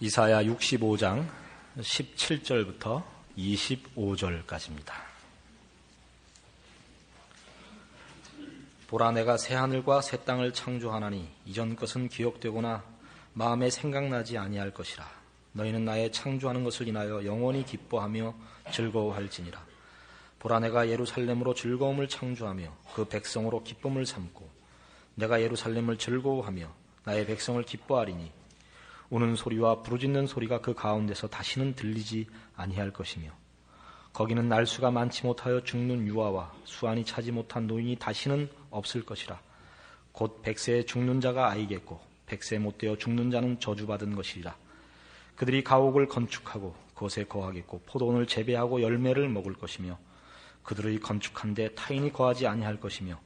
이사야 65장 17절부터 25절까지입니다. 보라, 내가 새하늘과 새 땅을 창조하나니 이전 것은 기억되거나 마음에 생각나지 아니할 것이라. 너희는 나의 창조하는 것을 인하여 영원히 기뻐하며 즐거워할지니라. 보라, 내가 예루살렘으로 즐거움을 창조하며 그 백성으로 기쁨을 삼고 내가 예루살렘을 즐거워하며 나의 백성을 기뻐하리니 우는 소리와 부르짖는 소리가 그 가운데서 다시는 들리지 아니할 것이며 거기는 날수가 많지 못하여 죽는 유아와 수완이 차지 못한 노인이 다시는 없을 것이라. 곧 100세에 죽는 자가 아이겠고 100세 못되어 죽는 자는 저주받은 것이리라. 그들이 가옥을 건축하고 그것에 거하겠고 포도원을 재배하고 열매를 먹을 것이며 그들의 건축한 데 타인이 거하지 아니할 것이며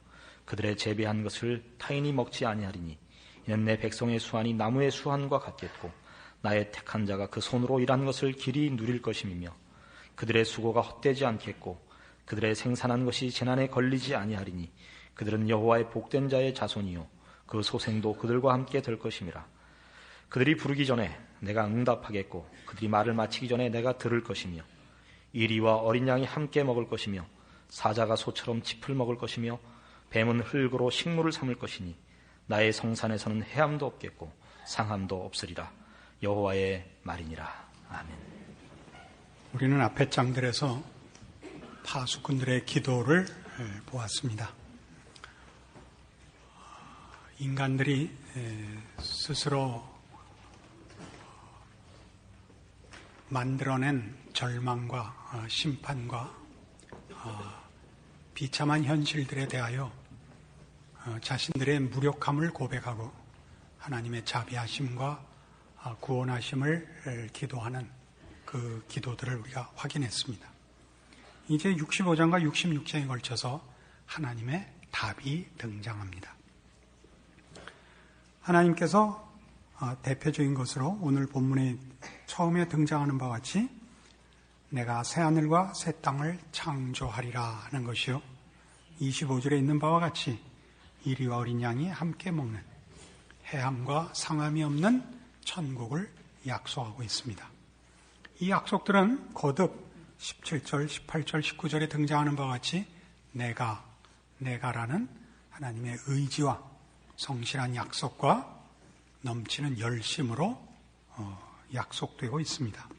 그들의 재배한 것을 타인이 먹지 아니하리니 이는 내 백성의 수완이 나무의 수완과 같겠고 나의 택한 자가 그 손으로 일한 것을 길이 누릴 것임이며 그들의 수고가 헛되지 않겠고 그들의 생산한 것이 재난에 걸리지 아니하리니 그들은 여호와의 복된 자의 자손이요 그 소생도 그들과 함께 될 것임이라. 그들이 부르기 전에 내가 응답하겠고 그들이 말을 마치기 전에 내가 들을 것이며 이리와 어린 양이 함께 먹을 것이며 사자가 소처럼 짚을 먹을 것이며 뱀은 흙으로 식물을 삼을 것이니 나의 성산에서는 해함도 없겠고 상함도 없으리라. 여호와의 말이니라. 아멘. 우리는 앞의 장들에서 파수꾼들의 기도를 보았습니다. 인간들이 스스로 만들어낸 절망과 심판과 비참한 현실들에 대하여 자신들의 무력함을 고백하고 하나님의 자비하심과 구원하심을 기도하는 그 기도들을 우리가 확인했습니다. 이제 65장과 66장에 걸쳐서 하나님의 답이 등장합니다. 하나님께서 대표적인 것으로 오늘 본문에 처음에 등장하는 바와 같이 내가 새하늘과 새 땅을 창조하리라 하는 것이요 25절에 있는 바와 같이 이리와 어린 양이 함께 먹는 해함과 상함이 없는 천국을 약속하고 있습니다. 이 약속들은 거듭 17절, 18절, 19절에 등장하는 바와 같이 내가라는 하나님의 의지와 성실한 약속과 넘치는 열심으로 약속되고 있습니다.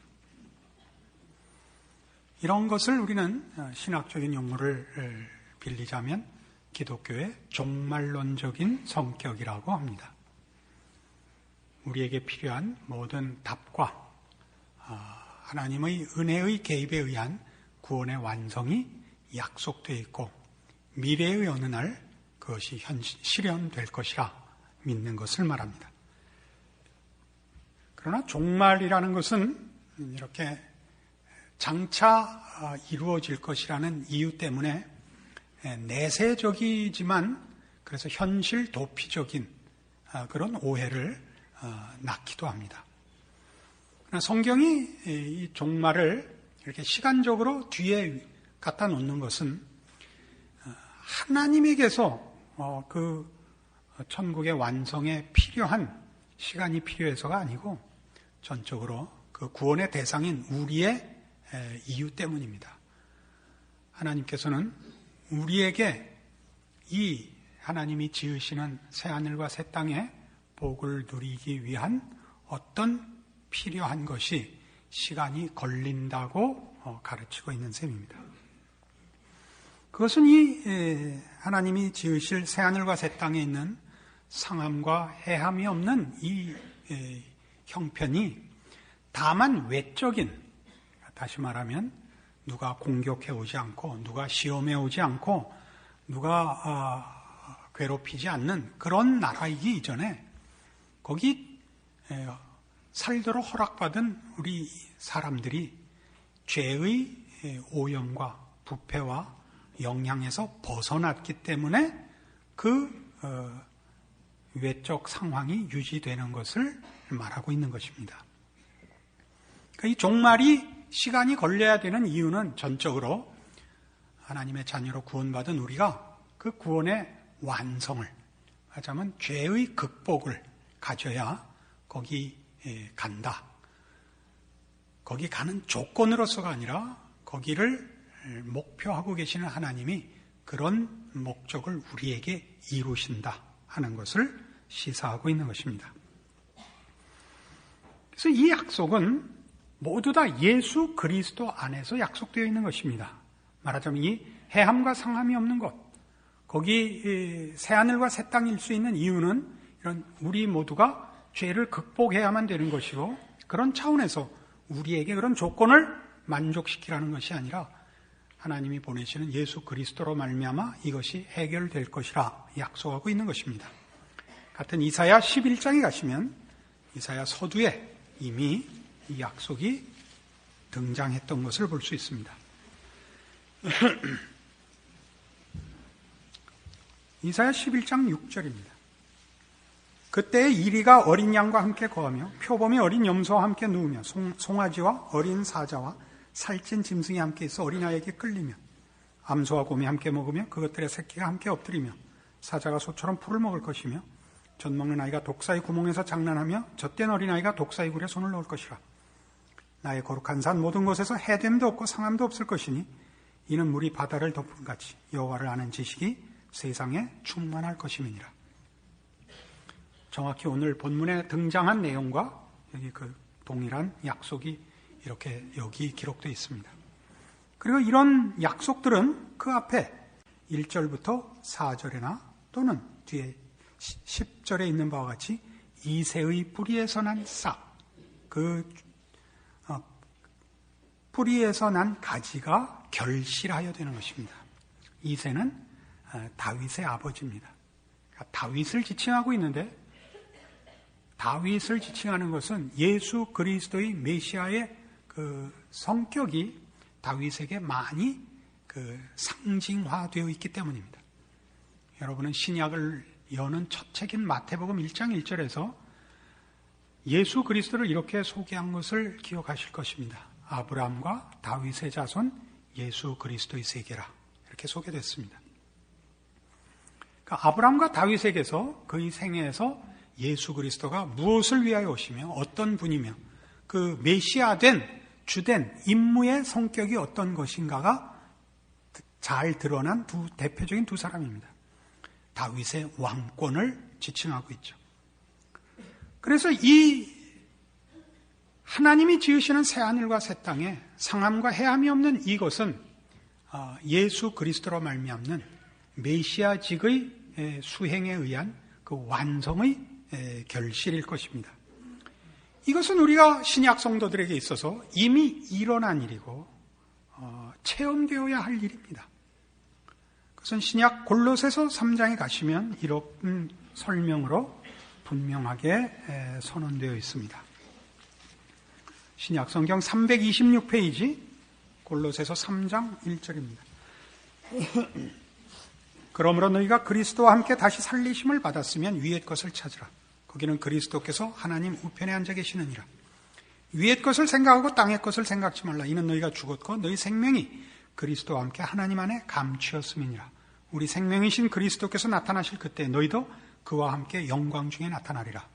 이런 것을 우리는 신학적인 용어를 빌리자면 기독교의 종말론적인 성격이라고 합니다. 우리에게 필요한 모든 답과 하나님의 은혜의 개입에 의한 구원의 완성이 약속되어 있고 미래의 어느 날 그것이 실현될 것이라 믿는 것을 말합니다. 그러나 종말이라는 것은 이렇게 장차 이루어질 것이라는 이유 때문에 내세적이지만 그래서 현실 도피적인 그런 오해를 낳기도 합니다. 그러나 성경이 이 종말을 이렇게 시간적으로 뒤에 갖다 놓는 것은 하나님에게서 그 천국의 완성에 필요한 시간이 필요해서가 아니고 전적으로 그 구원의 대상인 우리의 이유 때문입니다. 하나님께서는 우리에게 이 하나님이 지으시는 새하늘과 새 땅의 복을 누리기 위한 어떤 필요한 것이 시간이 걸린다고 가르치고 있는 셈입니다. 그것은 이 하나님이 지으실 새하늘과 새 땅에 있는 상함과 해함이 없는 이 형편이 다만 외적인, 다시 말하면 누가 공격해 오지 않고 누가 시험해 오지 않고 누가 괴롭히지 않는 그런 나라이기 이전에 거기 살도록 허락받은 우리 사람들이 죄의 오염과 부패와 영향에서 벗어났기 때문에 그 외적 상황이 유지되는 것을 말하고 있는 것입니다. 그러니까 이 종말이 시간이 걸려야 되는 이유는 전적으로 하나님의 자녀로 구원받은 우리가 그 구원의 완성을, 하자면 죄의 극복을 가져야 거기 간다. 거기 가는 조건으로서가 아니라 거기를 목표하고 계시는 하나님이 그런 목적을 우리에게 이루신다 하는 것을 시사하고 있는 것입니다. 그래서 이 약속은 모두 다 예수 그리스도 안에서 약속되어 있는 것입니다. 말하자면 이 해함과 상함이 없는 것, 거기 새하늘과 새 땅일 수 있는 이유는 이런 우리 모두가 죄를 극복해야만 되는 것이고, 그런 차원에서 우리에게 그런 조건을 만족시키라는 것이 아니라 하나님이 보내시는 예수 그리스도로 말미암아 이것이 해결될 것이라 약속하고 있는 것입니다. 같은 이사야 11장에 가시면 이사야 서두에 이미 이 약속이 등장했던 것을 볼 수 있습니다. 이사야 11장 6절입니다. 그때 이리가 어린 양과 함께 거하며 표범이 어린 염소와 함께 누우며 송아지와 어린 사자와 살찐 짐승이 함께 있어 어린아이에게 끌리며 암소와 곰이 함께 먹으며 그것들의 새끼가 함께 엎드리며 사자가 소처럼 풀을 먹을 것이며 젖 먹는 아이가 독사의 구멍에서 장난하며 젖된 어린아이가 독사의 굴에 손을 넣을 것이라. 나의 거룩한 산 모든 곳에서 해됨도 없고 상함도 없을 것이니 이는 물이 바다를 덮음같이 여호와를 아는 지식이 세상에 충만할 것임이니라. 정확히 오늘 본문에 등장한 내용과 여기 그 동일한 약속이 이렇게 여기 기록되어 있습니다. 그리고 이런 약속들은 그 앞에 1절부터 4절에나 또는 뒤에 10절에 있는 바와 같이 이새의 뿌리에서 난 싹, 그 뿌리에서 난 가지가 결실하여 되는 것입니다. 이새는 다윗의 아버지입니다. 그러니까 다윗을 지칭하고 있는데, 다윗을 지칭하는 것은 예수 그리스도의 메시아의 그 성격이 다윗에게 많이 그 상징화되어 있기 때문입니다. 여러분은 신약을 여는 첫 책인 마태복음 1장 1절에서 예수 그리스도를 이렇게 소개한 것을 기억하실 것입니다. 아브라함과 다윗의 자손 예수 그리스도의 세계라, 이렇게 소개됐습니다. 그러니까 아브라함과 다윗에게서 그의 생애에서 예수 그리스도가 무엇을 위하여 오시며 어떤 분이며 그 메시아된 주된 임무의 성격이 어떤 것인가가 잘 드러난 대표적인 두 사람입니다. 다윗의 왕권을 지칭하고 있죠. 그래서 이 하나님이 지으시는 새하늘과 새 땅에 상함과 해함이 없는 이것은 예수 그리스도로 말미암는 메시아직의 수행에 의한 그 완성의 결실일 것입니다. 이것은 우리가 신약 성도들에게 있어서 이미 일어난 일이고 체험되어야 할 일입니다. 그것은 신약 골로새서 3장에 가시면 이런 설명으로 분명하게 선언되어 있습니다. 신약 성경 326페이지 골로새서 3장 1절입니다. 그러므로 너희가 그리스도와 함께 다시 살리심을 받았으면 위의 것을 찾으라. 거기는 그리스도께서 하나님 우편에 앉아 계시느니라. 위의 것을 생각하고 땅의 것을 생각지 말라. 이는 너희가 죽었고 너희 생명이 그리스도와 함께 하나님 안에 감추었음이니라. 우리 생명이신 그리스도께서 나타나실 그때 너희도 그와 함께 영광 중에 나타나리라.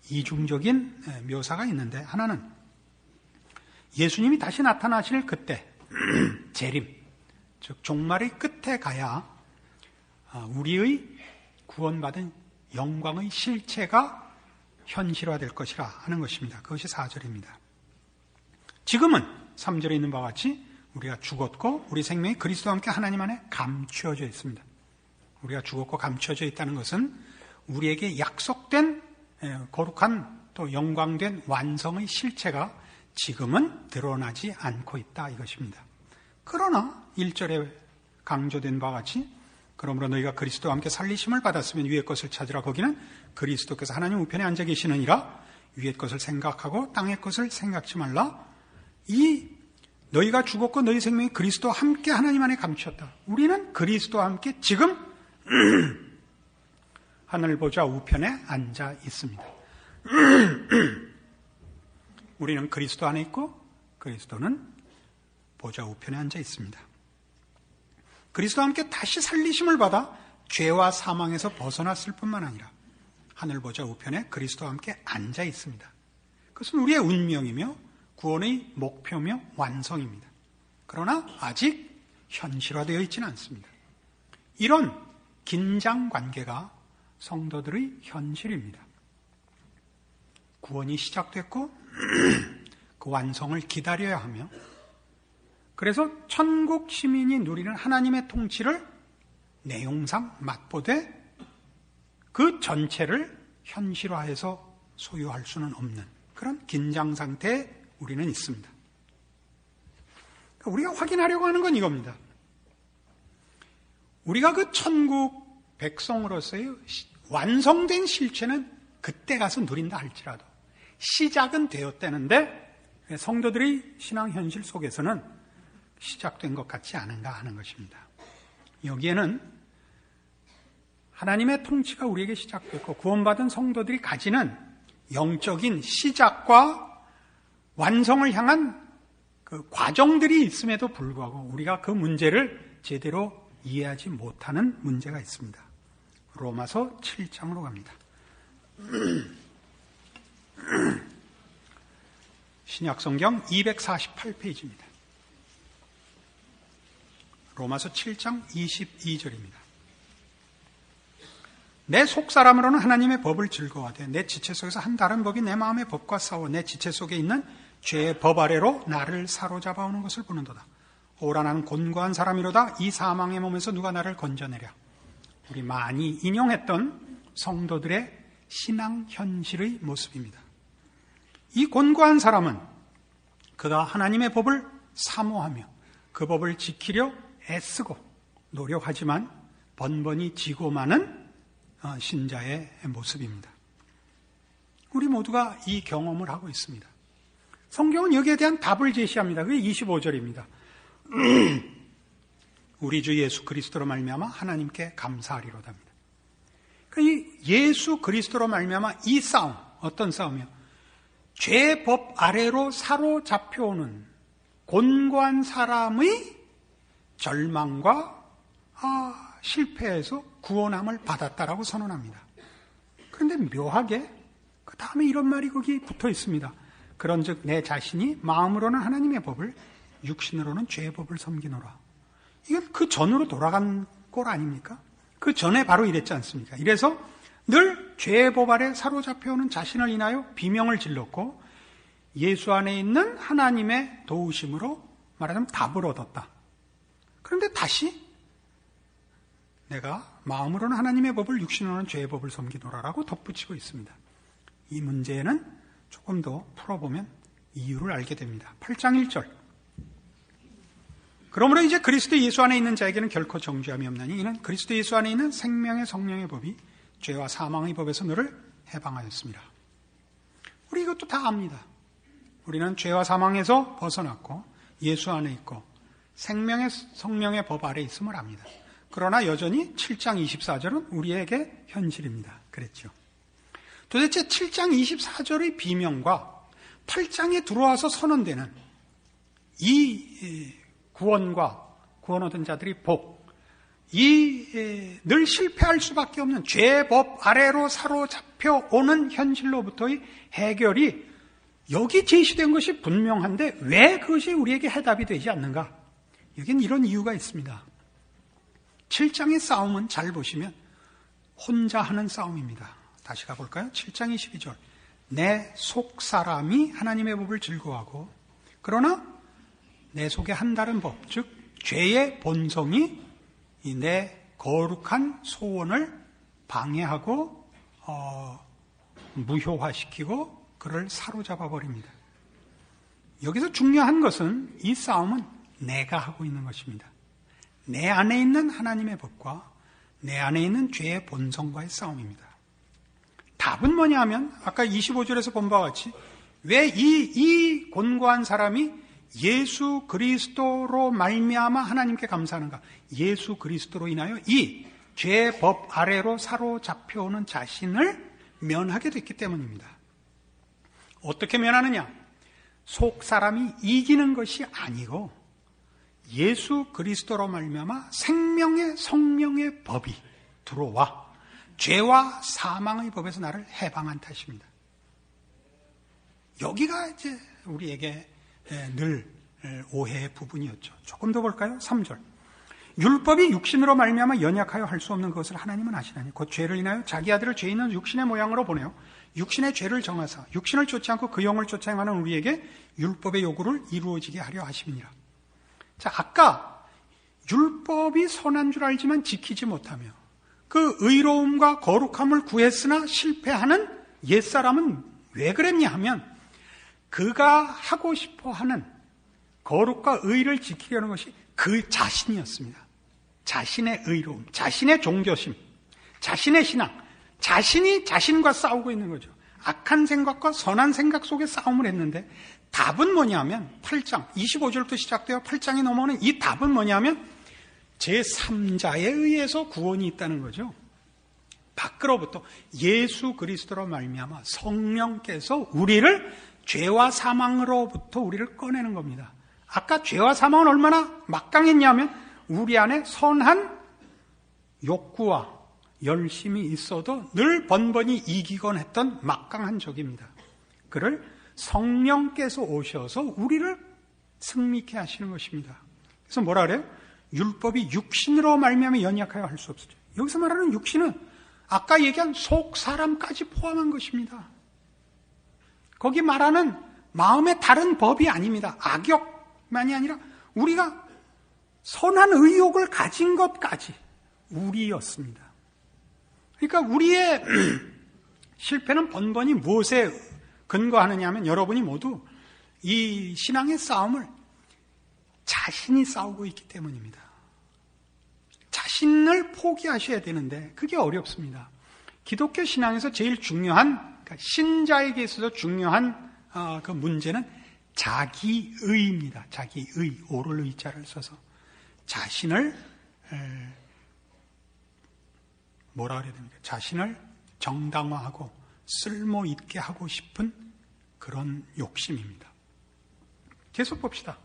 이중적인 묘사가 있는데, 하나는 예수님이 다시 나타나실 그때 재림, 즉 종말의 끝에 가야 우리의 구원받은 영광의 실체가 현실화될 것이라 하는 것입니다. 그것이 4절입니다. 지금은 3절에 있는 바와 같이 우리가 죽었고 우리 생명이 그리스도와 함께 하나님 안에 감추어져 있습니다. 우리가 죽었고 감추어져 있다는 것은 우리에게 약속된 거룩한 또 영광된 완성의 실체가 지금은 드러나지 않고 있다, 이것입니다. 그러나 1절에 강조된 바와 같이 그러므로 너희가 그리스도와 함께 살리심을 받았으면 위의 것을 찾으라. 거기는 그리스도께서 하나님 우편에 앉아 계시느니라. 위의 것을 생각하고 땅의 것을 생각지 말라. 이 너희가 죽었고 너희 생명이 그리스도와 함께 하나님 안에 감추었다. 우리는 그리스도와 함께 지금 하늘 보좌 우편에 앉아 있습니다. 우리는 그리스도 안에 있고 그리스도는 보좌 우편에 앉아 있습니다. 그리스도와 함께 다시 살리심을 받아 죄와 사망에서 벗어났을 뿐만 아니라 하늘 보좌 우편에 그리스도와 함께 앉아 있습니다. 그것은 우리의 운명이며 구원의 목표며 완성입니다. 그러나 아직 현실화되어 있지는 않습니다. 이런 긴장 관계가 성도들의 현실입니다. 구원이 시작됐고 그 완성을 기다려야 하며, 그래서 천국 시민이 누리는 하나님의 통치를 내용상 맛보되 그 전체를 현실화해서 소유할 수는 없는 그런 긴장 상태에 우리는 있습니다. 우리가 확인하려고 하는 건 이겁니다. 우리가 그 천국 백성으로서의 완성된 실체는 그때 가서 누린다 할지라도 시작은 되었다는데 성도들의 신앙 현실 속에서는 시작된 것 같지 않은가 하는 것입니다. 여기에는 하나님의 통치가 우리에게 시작됐고 구원받은 성도들이 가지는 영적인 시작과 완성을 향한 그 과정들이 있음에도 불구하고 우리가 그 문제를 제대로 이해하지 못하는 문제가 있습니다. 로마서 7장으로 갑니다. 신약성경 248페이지입니다. 로마서 7장 22절입니다. 내 속사람으로는 하나님의 법을 즐거워하되 내 지체 속에서 한 다른 법이 내 마음의 법과 싸워 내 지체 속에 있는 죄의 법 아래로 나를 사로잡아오는 것을 보는도다. 오라 나는 곤고한 사람이로다. 이 사망의 몸에서 누가 나를 건져내랴. 우리 많이 인용했던 성도들의 신앙 현실의 모습입니다. 이 곤고한 사람은 그가 하나님의 법을 사모하며 그 법을 지키려 애쓰고 노력하지만 번번이 지고 마는 신자의 모습입니다. 우리 모두가 이 경험을 하고 있습니다. 성경은 여기에 대한 답을 제시합니다. 그게 25절입니다. 우리 주 예수 그리스도로 말미암아 하나님께 감사하리로답니다. 이 예수 그리스도로 말미암아 이 싸움, 어떤 싸움이요? 죄의 법 아래로 사로잡혀오는 곤고한 사람의 절망과 실패에서 구원함을 받았다라고 선언합니다. 그런데 묘하게 그 다음에 이런 말이 거기 붙어 있습니다. 그런즉 내 자신이 마음으로는 하나님의 법을 육신으로는 죄의 법을 섬기노라. 이건 그 전으로 돌아간 꼴 아닙니까? 그 전에 바로 이랬지 않습니까? 이래서 늘 죄의 법 아래 사로잡혀오는 자신을 인하여 비명을 질렀고 예수 안에 있는 하나님의 도우심으로 말하자면 답을 얻었다. 그런데 다시 내가 마음으로는 하나님의 법을 육신으로는 죄의 법을 섬기노라라고 덧붙이고 있습니다. 이 문제는 조금 더 풀어보면 이유를 알게 됩니다. 8장 1절. 그러므로 이제 그리스도 예수 안에 있는 자에게는 결코 정죄함이 없나니 이는 그리스도 예수 안에 있는 생명의 성령의 법이 죄와 사망의 법에서 너를 해방하였습니다. 우리 이것도 다 압니다. 우리는 죄와 사망에서 벗어났고 예수 안에 있고 생명의 성령의 법 아래 있음을 압니다. 그러나 여전히 7장 24절은 우리에게 현실입니다. 그랬죠. 도대체 7장 24절의 비명과 8장에 들어와서 선언되는 이 구원과 구원 얻은 자들이 복, 늘 실패할 수밖에 없는 죄의 법 아래로 사로잡혀 오는 현실로부터의 해결이 여기 제시된 것이 분명한데 왜 그것이 우리에게 해답이 되지 않는가? 여긴 이런 이유가 있습니다. 7장의 싸움은 잘 보시면 혼자 하는 싸움입니다. 다시 가볼까요? 7장 22절. 내 속사람이 하나님의 법을 즐거워하고 그러나 내 속에 한 다른 법, 즉 죄의 본성이 내 거룩한 소원을 방해하고 무효화시키고 그를 사로잡아 버립니다. 여기서 중요한 것은 이 싸움은 내가 하고 있는 것입니다. 내 안에 있는 하나님의 법과 내 안에 있는 죄의 본성과의 싸움입니다. 답은 뭐냐 하면 아까 25절에서 본 바와 같이 왜 이 곤고한 사람이 예수 그리스도로 말미암아 하나님께 감사하는가? 예수 그리스도로 인하여 이 죄의 법 아래로 사로잡혀오는 자신을 면하게 됐기 때문입니다. 어떻게 면하느냐? 속 사람이 이기는 것이 아니고 예수 그리스도로 말미암아 생명의 성령의 법이 들어와 죄와 사망의 법에서 나를 해방한 탓입니다. 여기가 이제 우리에게 늘 오해의 부분이었죠. 조금 더 볼까요? 3절. 율법이 육신으로 말미암아 연약하여 할 수 없는 것을 하나님은 아시나니 곧 죄를 인하여 자기 아들을 죄 있는 육신의 모양으로 보내어 육신의 죄를 정하사 육신을 쫓지 않고 그 영을 쫓아 행하는 우리에게 율법의 요구를 이루어지게 하려 하심이니라. 자, 아까 율법이 선한 줄 알지만 지키지 못하며 그 의로움과 거룩함을 구했으나 실패하는 옛사람은 왜 그랬냐 하면 그가 하고 싶어하는 거룩과 의를 지키려는 것이 그 자신이었습니다. 자신의 의로움, 자신의 종교심, 자신의 신앙, 자신이 자신과 싸우고 있는 거죠. 악한 생각과 선한 생각 속에 싸움을 했는데 답은 뭐냐면 8장 25절부터 시작되어 8장이 넘어오는 이 답은 뭐냐면 제3자에 의해서 구원이 있다는 거죠. 밖으로부터 예수 그리스도로 말미암아 성령께서 우리를 죄와 사망으로부터 우리를 꺼내는 겁니다. 아까 죄와 사망은 얼마나 막강했냐면 우리 안에 선한 욕구와 열심이 있어도 늘 번번이 이기곤 했던 막강한 적입니다. 그를 성령께서 오셔서 우리를 승리케 하시는 것입니다. 그래서 뭐라 그래요? 율법이 육신으로 말미암아 연약하여 할 수 없었죠. 여기서 말하는 육신은 아까 얘기한 속 사람까지 포함한 것입니다. 거기 말하는 마음의 다른 법이 아닙니다. 악역만이 아니라 우리가 선한 의욕을 가진 것까지 우리였습니다. 그러니까 우리의 실패는 번번이 무엇에 근거하느냐 하면 여러분이 모두 이 신앙의 싸움을 자신이 싸우고 있기 때문입니다. 자신을 포기하셔야 되는데 그게 어렵습니다. 기독교 신앙에서 제일 중요한, 그러니까 신자에게 있어서 중요한 그 문제는 자기의입니다. 자기의, 오를 의자를 써서 자신을 뭐라 그래야 됩니까? 자신을 정당화하고 쓸모 있게 하고 싶은 그런 욕심입니다. 계속 봅시다.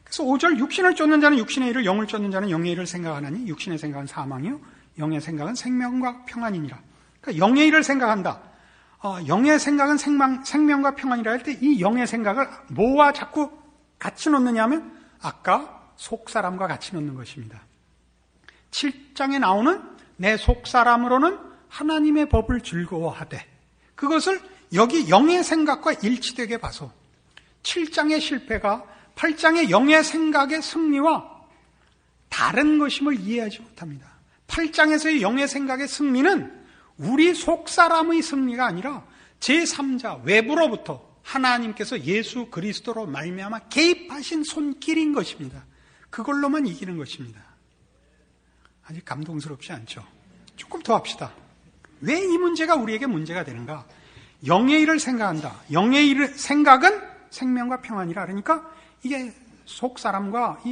그래서 5절 육신을 쫓는 자는 육신의 일을, 영을 쫓는 자는 영의 일을 생각하나니 육신의 생각은 사망이요 영의 생각은 생명과 평안이니라. 그러니까 영의 일을 생각한다. 영의 생각은 생명과 평안이라 할 때 이 영의 생각을 뭐와 자꾸 같이 놓느냐 하면 아까 속사람과 같이 놓는 것입니다. 7장에 나오는 내 속사람으로는 하나님의 법을 즐거워하되 그것을 여기 영의 생각과 일치되게 봐서 7장의 실패가 8장의 영의 생각의 승리와 다른 것임을 이해하지 못합니다. 8장에서의 영의 생각의 승리는 우리 속사람의 승리가 아니라 제3자 외부로부터 하나님께서 예수 그리스도로 말미암아 개입하신 손길인 것입니다. 그걸로만 이기는 것입니다. 아직 감동스럽지 않죠? 조금 더 합시다. 왜 이 문제가 우리에게 문제가 되는가? 영의 일을 생각한다. 영의 일을 생각은 생명과 평안이라. 그러니까 이게 속사람과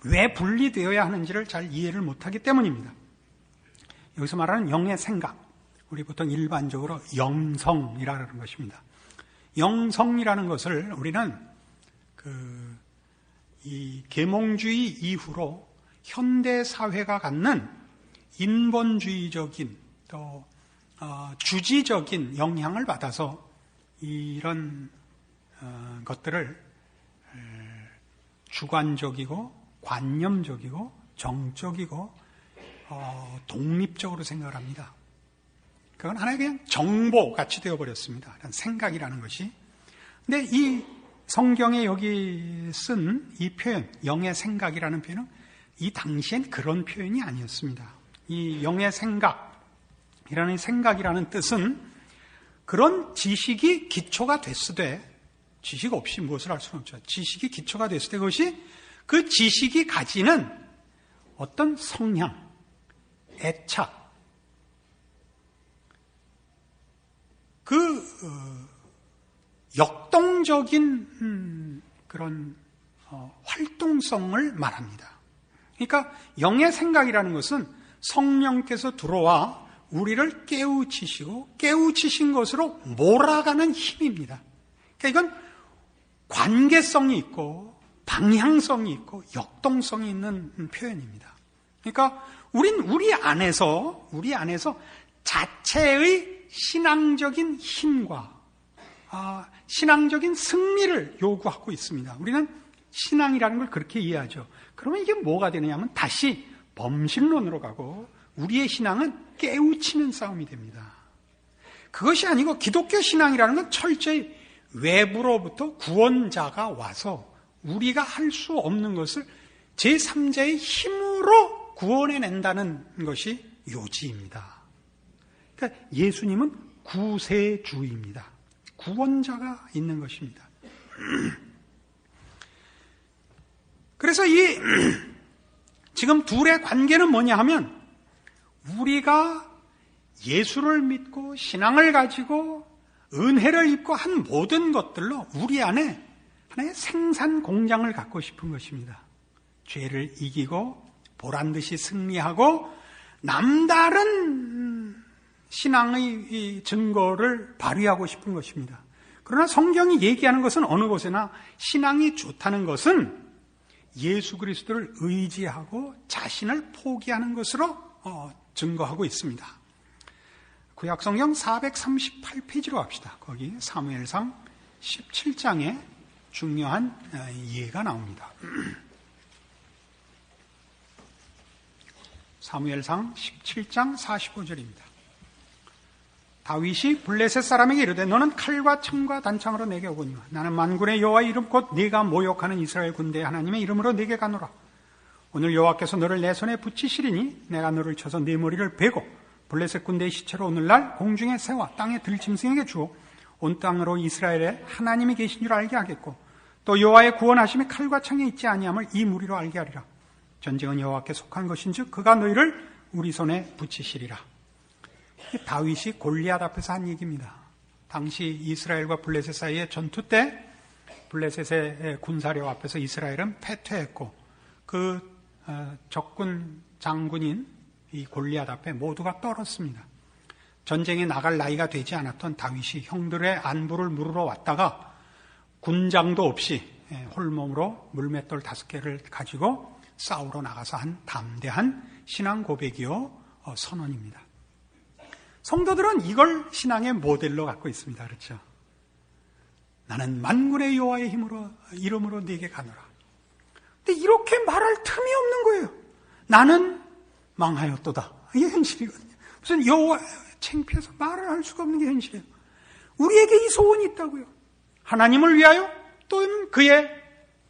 왜 분리되어야 하는지를 잘 이해를 못하기 때문입니다. 여기서 말하는 영의 생각, 우리 보통 일반적으로 영성이라는 것입니다. 영성이라는 것을 우리는 이 계몽주의 이후로 현대 사회가 갖는 인본주의적인 또 주지적인 영향을 받아서 이런 것들을 주관적이고 관념적이고 정적이고 독립적으로 생각을 합니다. 그건 하나의 그냥 정보같이 되어버렸습니다. 생각이라는 것이. 근데 이 성경에 여기 쓴 이 표현, 영의 생각이라는 표현은 이 당시엔 그런 표현이 아니었습니다. 이 영의 생각이라는 생각이라는 뜻은 그런 지식이 기초가 됐으되, 지식 없이 무엇을 할 수는 없죠. 지식이 기초가 됐을 때 그것이 그 지식이 가지는 어떤 성향, 애착, 역동적인 그런 활동성을 말합니다. 그러니까 영의 생각이라는 것은 성령께서 들어와 우리를 깨우치신 것으로 몰아가는 힘입니다. 그러니까 이건 관계성이 있고 방향성이 있고 역동성이 있는 표현입니다. 그러니까 우리 안에서 자체의 신앙적인 힘과 신앙적인 승리를 요구하고 있습니다. 우리는 신앙이라는 걸 그렇게 이해하죠. 그러면 이게 뭐가 되느냐면 다시 범신론으로 가고 우리의 신앙은 깨우치는 싸움이 됩니다. 그것이 아니고 기독교 신앙이라는 건 철저히 외부로부터 구원자가 와서 우리가 할 수 없는 것을 제3자의 힘으로 구원해낸다는 것이 요지입니다. 그러니까 예수님은 구세주입니다. 구원자가 있는 것입니다. 그래서 지금 둘의 관계는 뭐냐 하면 우리가 예수를 믿고 신앙을 가지고 은혜를 입고 한 모든 것들로 우리 안에 하나의 생산 공장을 갖고 싶은 것입니다. 죄를 이기고 보란듯이 승리하고 남다른 신앙의 증거를 발휘하고 싶은 것입니다. 그러나 성경이 얘기하는 것은 어느 곳에나 신앙이 좋다는 것은 예수 그리스도를 의지하고 자신을 포기하는 것으로 증거하고 있습니다. 구약성경 438페이지로 갑시다. 거기 사무엘상 17장에 중요한 이해가 나옵니다. 사무엘상 17장 45절입니다. 다윗이 블레셋 사람에게 이르되 너는 칼과 창과 단창으로 내게 오거니와 나는 만군의 여호와의 이름 곧 네가 모욕하는 이스라엘 군대의 하나님의 이름으로 네게 가노라. 오늘 여호와께서 너를 내 손에 붙이시리니 내가 너를 쳐서 네 머리를 베고 블레셋 군대의 시체로 오늘날 공중에 새와 땅의 들짐승에게 주어 온 땅으로 이스라엘에 하나님이 계신 줄 알게 하겠고 또 여호와의 구원하심이 칼과 창에 있지 아니함을 이 무리로 알게 하리라. 전쟁은 여호와께 속한 것인즉 그가 너희를 우리 손에 붙이시리라. 다윗이 골리앗 앞에서 한 얘기입니다. 당시 이스라엘과 블레셋 사이의 전투 때 블레셋의 군사력 앞에서 이스라엘은 패퇴했고 그 적군 장군인 이 골리앗 앞에 모두가 떨었습니다. 전쟁에 나갈 나이가 되지 않았던 다윗이 형들의 안부를 물으러 왔다가 군장도 없이 홀몸으로 물맷돌 5개를 가지고 싸우러 나가서 한 담대한 신앙 고백이요 선언입니다. 성도들은 이걸 신앙의 모델로 갖고 있습니다. 그렇죠? 나는 만군의 여호와의 이름으로 네게 가노라. 근데 이렇게 말할 틈이 없는 거예요. 나는 망하였도다. 이게 현실이거든요. 무슨 여호와 창피해서 말을 할 수가 없는 게 현실이에요. 우리에게 이 소원이 있다고요. 하나님을 위하여 또는 그의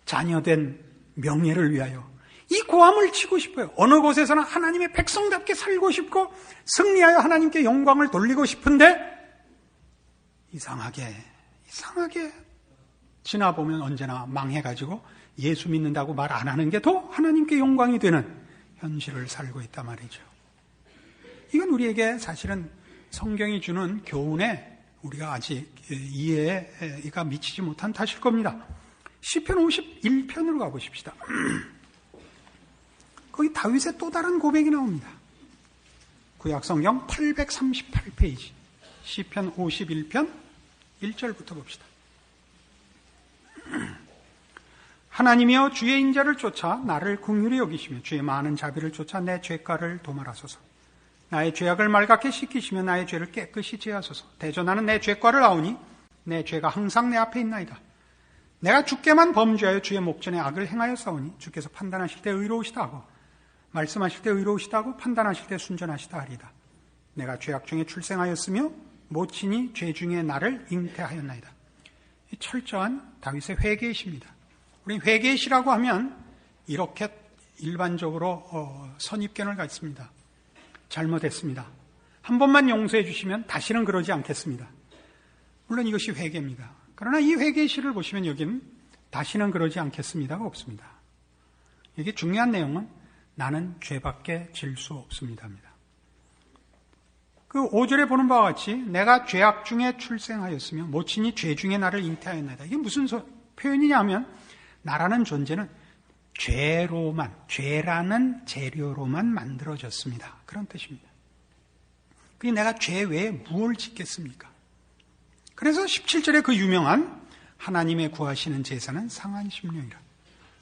자녀된 명예를 위하여 이 고함을 치고 싶어요. 어느 곳에서는 하나님의 백성답게 살고 싶고 승리하여 하나님께 영광을 돌리고 싶은데 이상하게 지나보면 언제나 망해가지고 예수 믿는다고 말 안 하는 게 더 하나님께 영광이 되는 현실을 살고 있단 말이죠. 이건 우리에게 사실은 성경이 주는 교훈에 우리가 아직 이해가 미치지 못한 탓일 겁니다. 시편 51편으로 가보십시다. 거기 다윗의 또 다른 고백이 나옵니다. 구약성경 838페이지 시편 51편 1절부터 봅시다. 하나님이여 주의 인자를 쫓아 나를 긍휼히 여기시며 주의 많은 자비를 쫓아 내 죄가를 도말하소서. 나의 죄악을 말갛게 씻기시며 나의 죄를 깨끗이 제하소서. 대저 나는 내 죄과를 아오니 내 죄가 항상 내 앞에 있나이다. 내가 주께만 범죄하여 주의 목전에 악을 행하였사오니 주께서 판단하실 때 의로우시다 하고 말씀하실 때 의로우시다고 판단하실 때 순전하시다 하리이다. 내가 죄악 중에 출생하였으며 모친이 죄 중에 나를 잉태하였나이다. 이 철저한 다윗의 회개의 시입니다. 우리 회개의 시라고 하면 이렇게 일반적으로 선입견을 갖습니다. 잘못했습니다. 한 번만 용서해 주시면 다시는 그러지 않겠습니다. 물론 이것이 회개입니다. 그러나 이 회개의 시를 보시면 여기는 다시는 그러지 않겠습니다가 없습니다. 여기 중요한 내용은 나는 죄밖에 질 수 없습니다입니다. 그 5절에 보는 바와 같이 내가 죄악 중에 출생하였으며 모친이 죄 중에 나를 잉태하였나이다. 이게 무슨 표현이냐 하면 나라는 존재는 죄라는 재료로만 만들어졌습니다. 그런 뜻입니다. 그게 내가 죄 외에 무엇을 짓겠습니까? 그래서 17절에 그 유명한 하나님의 구하시는 제사는 상한 심령이라.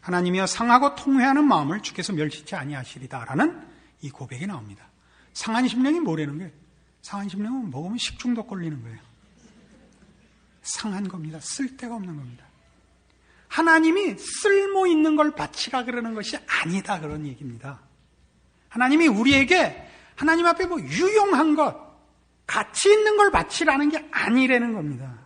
하나님이여 상하고 통회하는 마음을 주께서 멸시치 아니하시리다라는 이 고백이 나옵니다. 상한 심령이 뭐라는 거예요? 상한 심령은 먹으면 식중독 걸리는 거예요. 상한 겁니다. 쓸데가 없는 겁니다. 하나님이 쓸모 있는 걸 바치라 그러는 것이 아니다 그런 얘기입니다. 하나님이 우리에게 하나님 앞에 뭐 유용한 것, 가치 있는 걸 바치라는 게 아니라는 겁니다.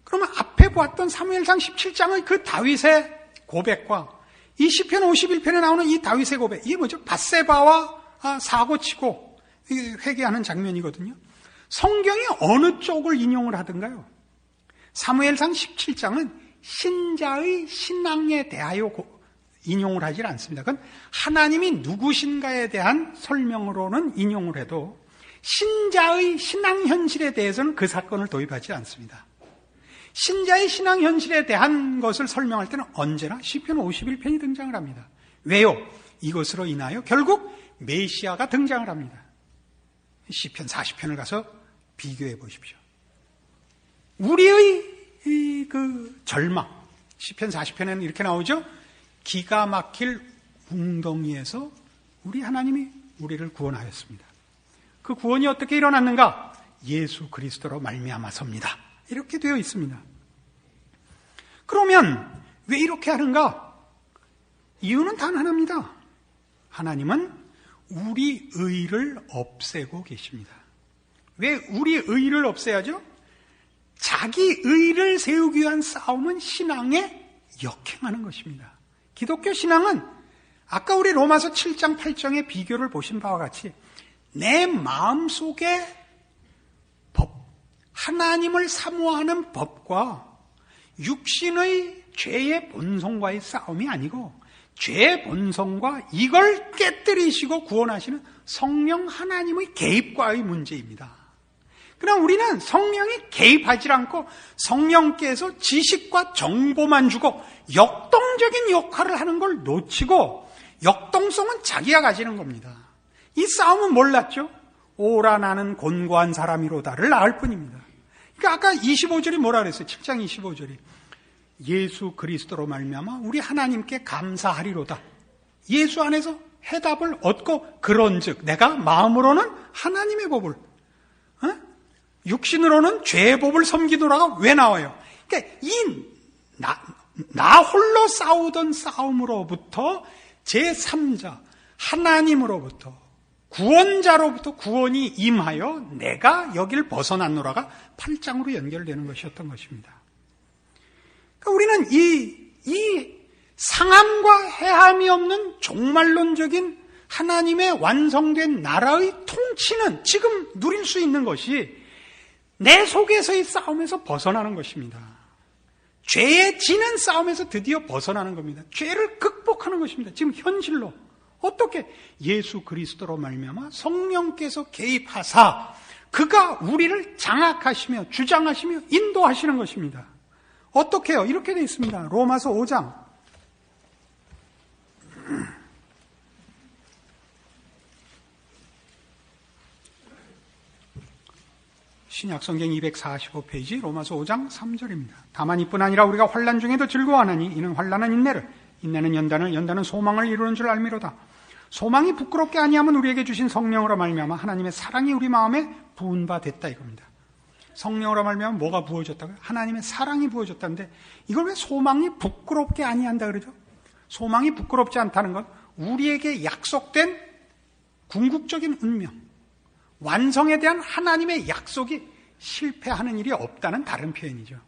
그러면 앞에 보았던 사무엘상 17장의 그 다윗의 고백과 이 시편 51편에 나오는 이 다윗의 고백, 이게 뭐죠? 밧세바와 사고치고 회개하는 장면이거든요. 성경이 어느 쪽을 인용을 하던가요? 사무엘상 17장은 신자의 신앙에 대하여 인용을 하질 않습니다. 그건 하나님이 누구신가에 대한 설명으로는 인용을 해도 신자의 신앙 현실에 대해서는 그 사건을 도입하지 않습니다. 신자의 신앙 현실에 대한 것을 설명할 때는 언제나 시편 51편이 등장을 합니다. 왜요? 이것으로 인하여 결국 메시아가 등장을 합니다. 시편 40편을 가서 비교해 보십시오. 우리의 그 절망, 시편 40편에는 이렇게 나오죠. 기가 막힐 웅덩이에서 우리 하나님이 우리를 구원하였습니다. 그 구원이 어떻게 일어났는가? 예수 그리스도로 말미암아서입니다. 이렇게 되어 있습니다. 그러면 왜 이렇게 하는가? 이유는 단 하나입니다. 하나님은 우리 의를 없애고 계십니다. 왜 우리 의를 없애야죠? 자기 의를 세우기 위한 싸움은 신앙에 역행하는 것입니다. 기독교 신앙은 아까 우리 로마서 7장 8장의 비교를 보신 바와 같이 내 마음속에 법, 하나님을 사모하는 법과 육신의 죄의 본성과의 싸움이 아니고 죄의 본성과 이걸 깨뜨리시고 구원하시는 성령 하나님의 개입과의 문제입니다. 그러나 우리는 성령이 개입하지 않고 성령께서 지식과 정보만 주고 역동적인 역할을 하는 걸 놓치고 역동성은 자기가 가지는 겁니다. 이 싸움은 몰랐죠? 오라 나는 곤고한 사람이로다를 낳을 뿐입니다. 그러니까 아까 25절이 뭐라 그랬어요? 7장 25절이 예수 그리스도로 말미암아 우리 하나님께 감사하리로다. 예수 안에서 해답을 얻고 그런즉 내가 마음으로는 하나님의 법을 육신으로는 죄의 법을 섬기노라가 왜 나와요? 그러니까 나 홀로 싸우던 싸움으로부터 제3자 하나님으로부터 구원자로부터 구원이 임하여 내가 여길 벗어났노라가 8장으로 연결되는 것이었던 것입니다. 그러니까 우리는 이 상함과 해함이 없는 종말론적인 하나님의 완성된 나라의 통치는 지금 누릴 수 있는 것이 내 속에서의 싸움에서 벗어나는 것입니다. 죄에 지는 싸움에서 드디어 벗어나는 겁니다. 죄를 극복하는 것입니다. 지금 현실로 어떻게 예수 그리스도로 말미암아 성령께서 개입하사 그가 우리를 장악하시며 주장하시며 인도하시는 것입니다. 어떻게 해요? 이렇게 되어 있습니다. 로마서 5장 신약성경 245페이지 로마서 5장 3절입니다. 다만 이뿐 아니라 우리가 환난 중에도 즐거워하나니 이는 환난은 인내를, 인내는 연단을, 연단은 소망을 이루는 줄 알미로다. 소망이 부끄럽게 아니하면 우리에게 주신 성령으로 말미암아 하나님의 사랑이 우리 마음에 부은 바 됐다 이겁니다. 성령으로 말미암아 뭐가 부어졌다고요? 하나님의 사랑이 부어졌다는데 이걸 왜 소망이 부끄럽게 아니한다 그러죠? 소망이 부끄럽지 않다는 건 우리에게 약속된 궁극적인 운명, 완성에 대한 하나님의 약속이 실패하는 일이 없다는 다른 표현이죠.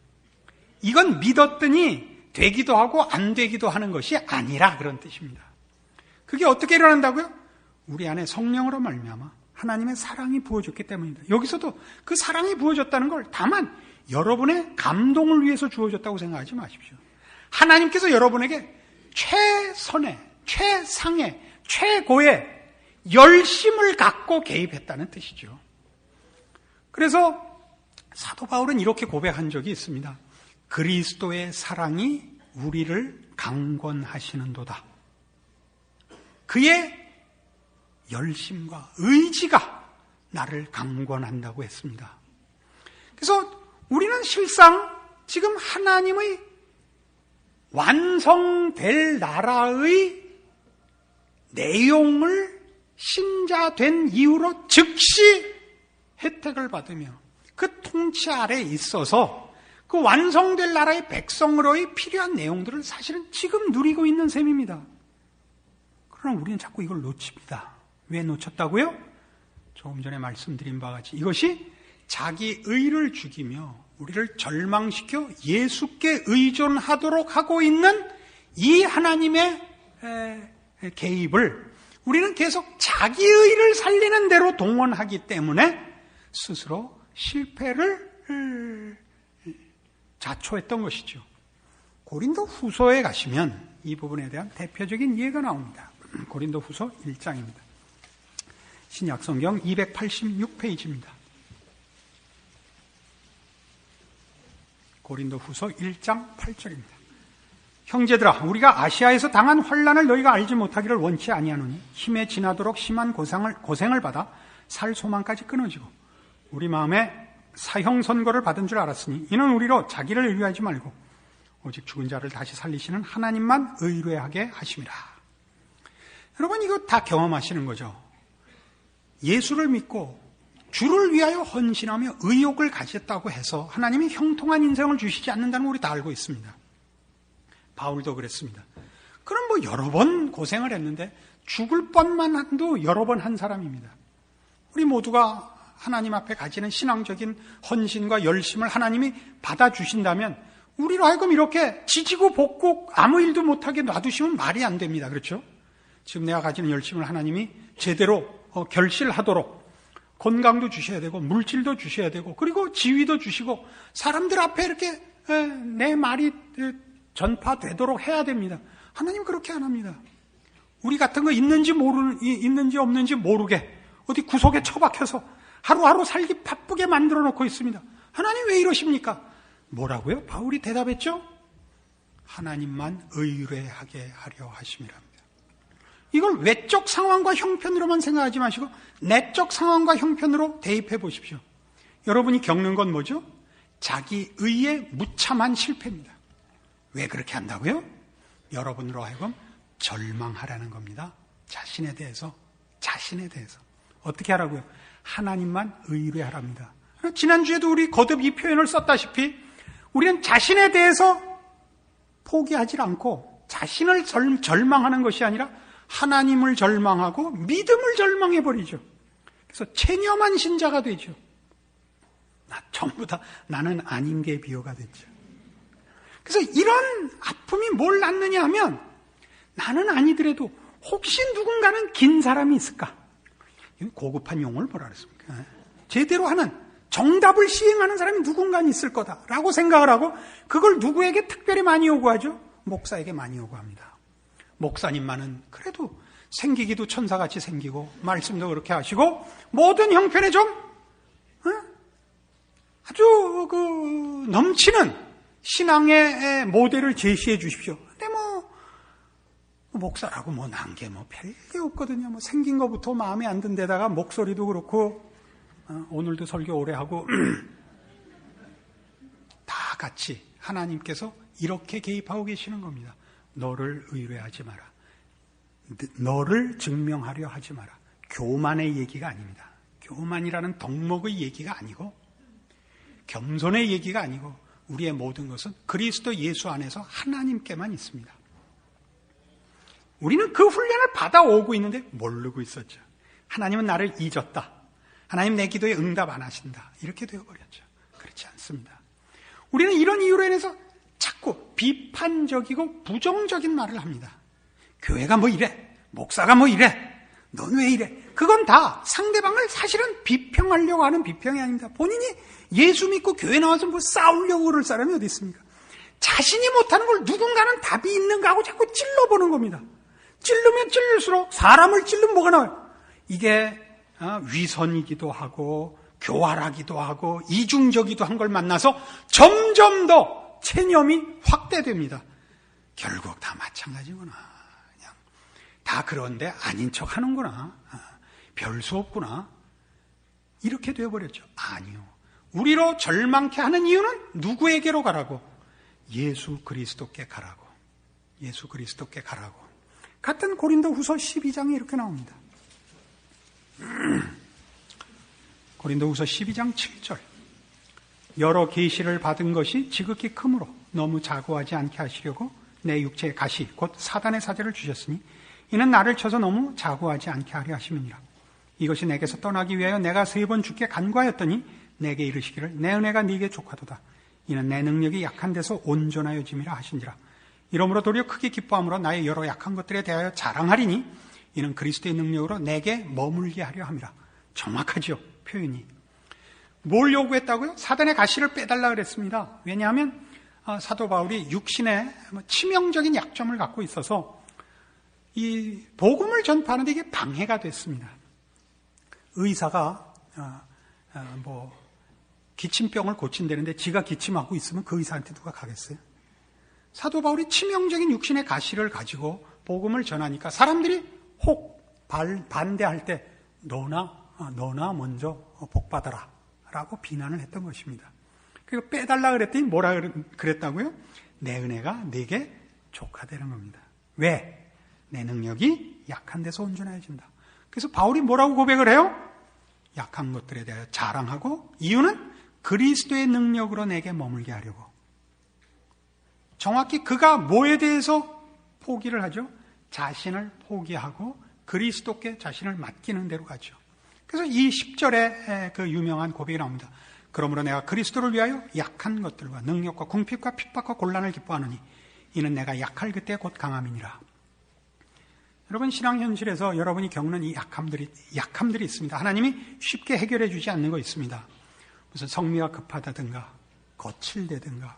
이건 믿었더니 되기도 하고 안 되기도 하는 것이 아니라 그런 뜻입니다. 그게 어떻게 일어난다고요? 우리 안에 성령으로 말미암아 하나님의 사랑이 부어졌기 때문입니다. 여기서도 그 사랑이 부어졌다는 걸 다만 여러분의 감동을 위해서 주어졌다고 생각하지 마십시오. 하나님께서 여러분에게 최선의, 최상의, 최고의 열심을 갖고 개입했다는 뜻이죠. 그래서 사도 바울은 이렇게 고백한 적이 있습니다. 그리스도의 사랑이 우리를 강권하시는도다. 그의 열심과 의지가 나를 강권한다고 했습니다. 그래서 우리는 실상 지금 하나님의 완성될 나라의 내용을 신자된 이후로 즉시 혜택을 받으며 그 통치 아래에 있어서 그 완성될 나라의 백성으로의 필요한 내용들을 사실은 지금 누리고 있는 셈입니다. 그러나 우리는 자꾸 이걸 놓칩니다. 왜 놓쳤다고요? 조금 전에 말씀드린 바와 같이 이것이 자기 의를 죽이며 우리를 절망시켜 예수께 의존하도록 하고 있는 이 하나님의 개입을 우리는 계속 자기 의를 살리는 대로 동원하기 때문에 스스로 실패를 자초했던 것이죠. 고린도 후서에 가시면 이 부분에 대한 대표적인 예가 나옵니다. 고린도 후서 1장입니다. 신약성경 286페이지입니다. 고린도 후서 1장 8절입니다. 형제들아, 우리가 아시아에서 당한 환난을 너희가 알지 못하기를 원치 아니하노니 힘에 지나도록 심한 고생을 받아 살 소망까지 끊어지고 우리 마음에 사형 선고를 받은 줄 알았으니 이는 우리로 자기를 의뢰하지 말고 오직 죽은 자를 다시 살리시는 하나님만 의뢰하게 하심이라. 여러분, 이거 다 경험하시는 거죠. 예수를 믿고 주를 위하여 헌신하며 의욕을 가졌다고 해서 하나님이 형통한 인생을 주시지 않는다는 걸 우리 다 알고 있습니다. 바울도 그랬습니다. 그럼 뭐 여러 번 고생을 했는데 죽을 뻔만 한도 여러 번 한 사람입니다. 우리 모두가 하나님 앞에 가지는 신앙적인 헌신과 열심을 하나님이 받아주신다면 우리로 하여금 이렇게 지지고 볶고 아무 일도 못하게 놔두시면 말이 안 됩니다. 그렇죠? 지금 내가 가지는 열심을 하나님이 제대로 결실하도록 건강도 주셔야 되고 물질도 주셔야 되고 그리고 지위도 주시고 사람들 앞에 이렇게 내 말이 전파되도록 해야 됩니다. 하나님 그렇게 안 합니다. 우리 같은 거 있는지 없는지 모르게 어디 구석에 처박혀서 하루하루 살기 바쁘게 만들어 놓고 있습니다. 하나님 왜 이러십니까? 뭐라고요? 바울이 대답했죠? 하나님만 의뢰하게 하려 하심이랍니다. 이걸 외적 상황과 형편으로만 생각하지 마시고 내적 상황과 형편으로 대입해 보십시오. 여러분이 겪는 건 뭐죠? 자기 의의 무참한 실패입니다. 왜 그렇게 한다고요? 여러분으로 하여금 절망하라는 겁니다. 자신에 대해서. 어떻게 하라고요? 하나님만 의뢰하랍니다. 지난주에도 우리 거듭 이 표현을 썼다시피 우리는 자신에 대해서 포기하지 않고 자신을 절망하는 것이 아니라 하나님을 절망하고 믿음을 절망해버리죠. 그래서 체념한 신자가 되죠. 전부 다 나는 아닌 게 비유가 됐죠. 그래서 이런 아픔이 뭘 낳느냐 하면 나는 아니더라도 혹시 누군가는 긴 사람이 있을까? 고급한 용어를 뭐라 그랬습니까? 제대로 하는 정답을 시행하는 사람이 누군가는 있을 거다라고 생각을 하고 그걸 누구에게 특별히 많이 요구하죠? 목사에게 많이 요구합니다. 목사님만은 그래도 생기기도 천사같이 생기고 말씀도 그렇게 하시고 모든 형편에 좀 아주 넘치는 신앙의 모델을 제시해 주십시오. 근데 목사라고 난 게 별게 없거든요. 생긴 것부터 마음에 안 든 데다가 목소리도 그렇고 오늘도 설교 오래 하고 다 같이 하나님께서 이렇게 개입하고 계시는 겁니다. 너를 의뢰하지 마라. 너를 증명하려 하지 마라. 교만의 얘기가 아닙니다. 교만이라는 덕목의 얘기가 아니고 겸손의 얘기가 아니고 우리의 모든 것은 그리스도 예수 안에서 하나님께만 있습니다. 우리는 그 훈련을 받아오고 있는데 모르고 있었죠. 하나님은 나를 잊었다. 하나님 내 기도에 응답 안 하신다. 이렇게 되어버렸죠. 그렇지 않습니다. 우리는 이런 이유로 인해서 자꾸 비판적이고 부정적인 말을 합니다. 교회가 뭐 이래, 목사가 뭐 이래, 넌 왜 이래. 그건 다 상대방을 사실은 비평하려고 하는 비평이 아닙니다. 본인이 예수 믿고 교회 나와서 뭐 싸우려고 그럴 사람이 어디 있습니까? 자신이 못하는 걸 누군가는 답이 있는가 하고 자꾸 찔러보는 겁니다. 찔르면 찔릴수록 사람을 찔르면 뭐가 나와요? 이게 위선이기도 하고 교활하기도 하고 이중적이기도 한 걸 만나서 점점 더 체념이 확대됩니다. 결국 다 마찬가지구나. 그냥 다 그런데 아닌 척 하는구나. 별 수 없구나. 이렇게 되어버렸죠. 아니요. 우리로 절망케 하는 이유는 누구에게로 가라고? 예수 그리스도께 가라고. 예수 그리스도께 가라고. 같은 고린도 후서 12장에 이렇게 나옵니다. 고린도후서 12장 7절. 여러 계시를 받은 것이 지극히 크므로 너무 자고하지 않게 하시려고 내 육체의 가시 곧 사단의 사제를 주셨으니 이는 나를 쳐서 너무 자고하지 않게 하려 하심이니라. 이것이 내게서 떠나기 위하여 내가 3번 주께 간구하였더니 내게 이르시기를 내 은혜가 네게 족하도다. 이는 내 능력이 약한 데서 온전하여짐이라 하신지라. 이러므로 도리어 크게 기뻐함으로 나의 여러 약한 것들에 대하여 자랑하리니 이는 그리스도의 능력으로 내게 머물게 하려 함이라. 정확하죠, 표현이. 뭘 요구했다고요? 사단의 가시를 빼달라 그랬습니다. 왜냐하면 사도 바울이 육신에 치명적인 약점을 갖고 있어서 이 복음을 전파하는데 이게 방해가 됐습니다. 의사가 기침병을 고친다는데 지가 기침하고 있으면 그 의사한테 누가 가겠어요? 사도 바울이 치명적인 육신의 가시를 가지고 복음을 전하니까 사람들이 혹 반대할 때 너나 먼저 복 받아라 라고 비난을 했던 것입니다. 그리고 빼달라 그랬더니 뭐라 그랬다고요? 내 은혜가 네게 족하다는 겁니다. 왜? 내 능력이 약한 데서 온전해진다. 그래서 바울이 뭐라고 고백을 해요? 약한 것들에 대하여 자랑하고 이유는 그리스도의 능력으로 내게 머물게 하려고. 정확히 그가 뭐에 대해서 포기를 하죠? 자신을 포기하고 그리스도께 자신을 맡기는 대로 가죠. 그래서 이 10절에 그 유명한 고백이 나옵니다. 그러므로 내가 그리스도를 위하여 약한 것들과 능력과 궁핍과 핍박과 곤란을 기뻐하느니 이는 내가 약할 그때 곧 강함이니라. 여러분, 신앙 현실에서 여러분이 겪는 이 약함들이 있습니다. 하나님이 쉽게 해결해 주지 않는 거 있습니다. 무슨 성미가 급하다든가 거칠다든가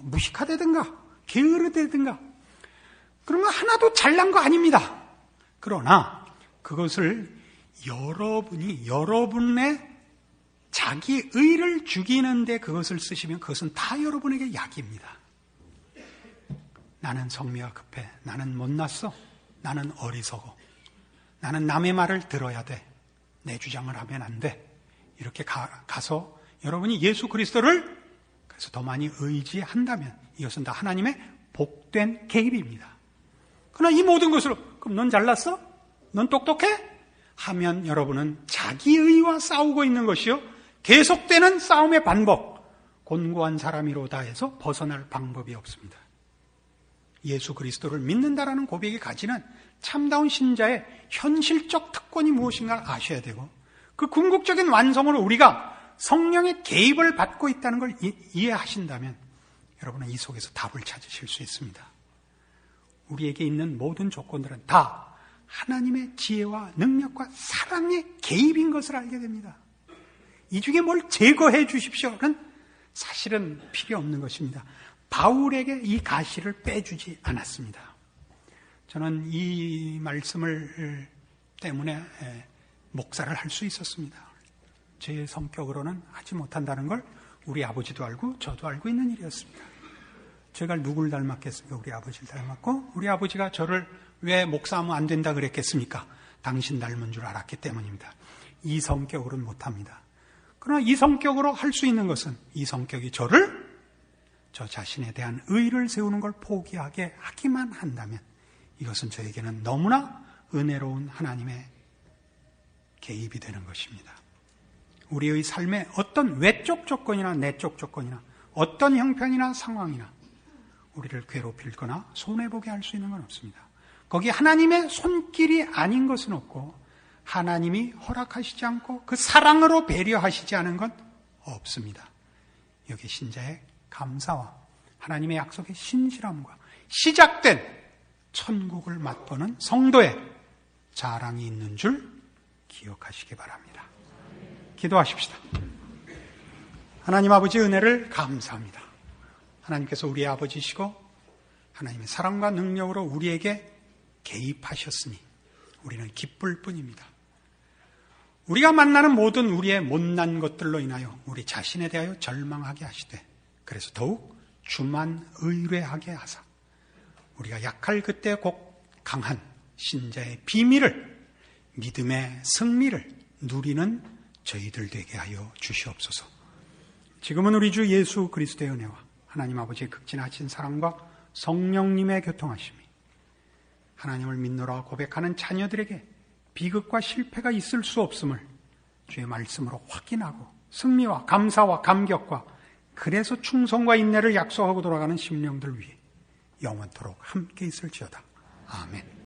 무식하다든가 게으르다든가 그런 거 하나도 잘난 거 아닙니다. 그러나 그것을 여러분의 자기 의를 죽이는데 그것을 쓰시면 그것은 다 여러분에게 약입니다. 나는 성미가 급해. 나는 못났어. 나는 어리석어. 나는 남의 말을 들어야 돼. 내 주장을 하면 안 돼. 이렇게 가서 여러분이 예수 그리스도를 그래서 더 많이 의지한다면 이것은 다 하나님의 복된 개입입니다. 그러나 이 모든 것으로 그럼 넌 잘났어? 넌 똑똑해? 하면 여러분은 자기의와 싸우고 있는 것이요. 계속되는 싸움의 반복. 곤고한 사람이로다 해서 벗어날 방법이 없습니다. 예수 그리스도를 믿는다라는 고백이 가지는 참다운 신자의 현실적 특권이 무엇인가를 아셔야 되고 그 궁극적인 완성으로 우리가 성령의 개입을 받고 있다는 걸 이해하신다면 여러분은 이 속에서 답을 찾으실 수 있습니다. 우리에게 있는 모든 조건들은 다 하나님의 지혜와 능력과 사랑의 개입인 것을 알게 됩니다. 이 중에 뭘 제거해 주십시오는 사실은 필요 없는 것입니다. 바울에게 이 가시를 빼주지 않았습니다. 저는 이 말씀을 때문에 목사를 할 수 있었습니다. 제 성격으로는 하지 못한다는 걸 우리 아버지도 알고 저도 알고 있는 일이었습니다. 제가 누굴 닮았겠습니까? 우리 아버지를 닮았고 우리 아버지가 저를 왜 목사하면 안 된다 그랬겠습니까? 당신 닮은 줄 알았기 때문입니다. 이 성격으로는 못합니다. 그러나 이 성격으로 할 수 있는 것은 이 성격이 저 자신에 대한 의의를 세우는 걸 포기하게 하기만 한다면 이것은 저에게는 너무나 은혜로운 하나님의 개입이 되는 것입니다. 우리의 삶의 어떤 외적 조건이나 내적 조건이나 어떤 형편이나 상황이나 우리를 괴롭힐거나 손해보게 할 수 있는 건 없습니다. 거기 하나님의 손길이 아닌 것은 없고 하나님이 허락하시지 않고 그 사랑으로 배려하시지 않은 건 없습니다. 여기 신자의 감사와 하나님의 약속의 신실함과 시작된 천국을 맛보는 성도의 자랑이 있는 줄 기억하시기 바랍니다. 기도하십시다. 하나님 아버지 은혜를 감사합니다. 하나님께서 우리의 아버지시고 하나님의 사랑과 능력으로 우리에게 개입하셨으니 우리는 기쁠 뿐입니다. 우리가 만나는 모든 우리의 못난 것들로 인하여 우리 자신에 대하여 절망하게 하시되 그래서 더욱 주만 의뢰하게 하사 우리가 약할 그때 곧 강한 신자의 비밀을 믿음의 승리를 누리는 저희들 되게 하여 주시옵소서. 지금은 우리 주 예수 그리스도의 은혜와 하나님 아버지의 극진하신 사랑과 성령님의 교통하심이 하나님을 믿노라 고백하는 자녀들에게 비극과 실패가 있을 수 없음을 주의 말씀으로 확인하고 승리와 감사와 감격과 그래서 충성과 인내를 약속하고 돌아가는 심령들 위해 영원토록 함께 있을지어다. 아멘.